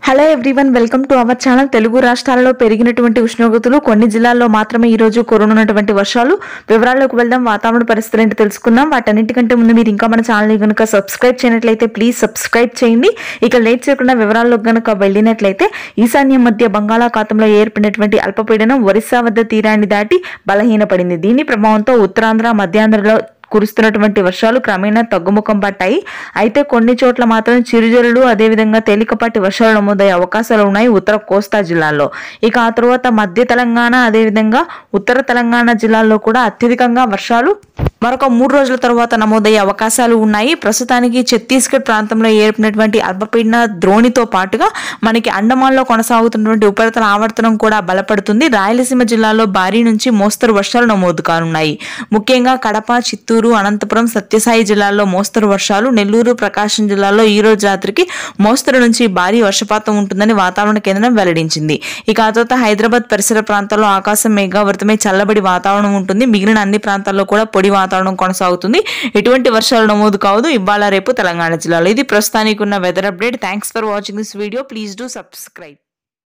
Hello everyone, welcome to our channel. Telugu రాష్ట్రాలలో పెరిగినటువంటి ఉష్ణోగ్రతలు, కొన్ని జిల్లాల్లో మాత్రమే ఈ రోజు కురునున్నటువంటి వర్షాలు. వివరాల్లోకి వెళ్దాం. వాతావరణ పరిస్థితులు ఏంటో తెలుసుకుందాం. వాటన్నిటికంటే ముందు మీరు ఇంకా మన ఛానల్ కనుక సబ్స్క్రైబ్ చేయనట్లయితే ప్లీజ్ సబ్స్క్రైబ్ చేయండి. ఇక లేట్ చేయకుండా వివరాల్లోకి కనుక వెళ్ళినట్లయితే, ఈశాన్య మధ్య బంగాళాఖాతంలో ఏర్పడినటువంటి అల్పపీడనం ఒరిస్సా వద్ద తీరాన్ని దాటి బలహీనపడింది. దీని ప్రభావంతో ఉత్తరాంధ్ర, మధ్యాంధ్రలో కురుస్తున్నటువంటి వర్షాలు క్రమేణా తగ్గుముఖం పట్టాయి. అయితే కొన్ని చోట్ల మాత్రం చిరుజల్లులు, అదేవిధంగా తేలికపాటి వర్షాలు నమోదయ్యే అవకాశాలు ఉన్నాయి ఉత్తర కోస్తా జిల్లాల్లో. ఇక ఆ తర్వాత మధ్య తెలంగాణ, అదేవిధంగా ఉత్తర తెలంగాణ జిల్లాల్లో కూడా అత్యధికంగా వర్షాలు మరొక 3 రోజుల తర్వాత నమోదయ్యే అవకాశాలు ఉన్నాయి. ప్రస్తుతానికి ఛత్తీస్గఢ్ ప్రాంతంలో ఏర్పడినటువంటి అల్పపీడన ద్రోణితో పాటుగా మనకి అండమాన్లో కొనసాగుతున్నటువంటి ఉపరితల ఆవర్తనం కూడా బలపడుతుంది. రాయలసీమ జిల్లాలో భారీ నుంచి మోస్తరు వర్షాలు నమోదు కానున్నాయి. ముఖ్యంగా కడప, చిత్తూరు, అనంతపురం, సత్యసాయి జిల్లాల్లో మోస్తరు వర్షాలు, నెల్లూరు, ప్రకాశం జిల్లాలో ఈ రోజు రాత్రికి మోస్తరు నుంచి భారీ వర్షపాతం ఉంటుందని వాతావరణ కేంద్రం వెల్లడించింది. ఇక ఆ తర్వాత హైదరాబాద్ పరిసర ప్రాంతాల్లో ఆకాశం మేఘావృతమై చల్లబడి వాతావరణం ఉంటుంది. మిగిలిన అన్ని ప్రాంతాల్లో కూడా పొడి వాతావరణం కొనసాగుతుంది. ఎటువంటి వర్షాలు నమోదు కావదు ఇవాళ రేపు తెలంగాణ జిల్లాలో. ఇది ప్రస్తుతానికి ఉన్న weather update. Thanks for watching this video. Please do subscribe.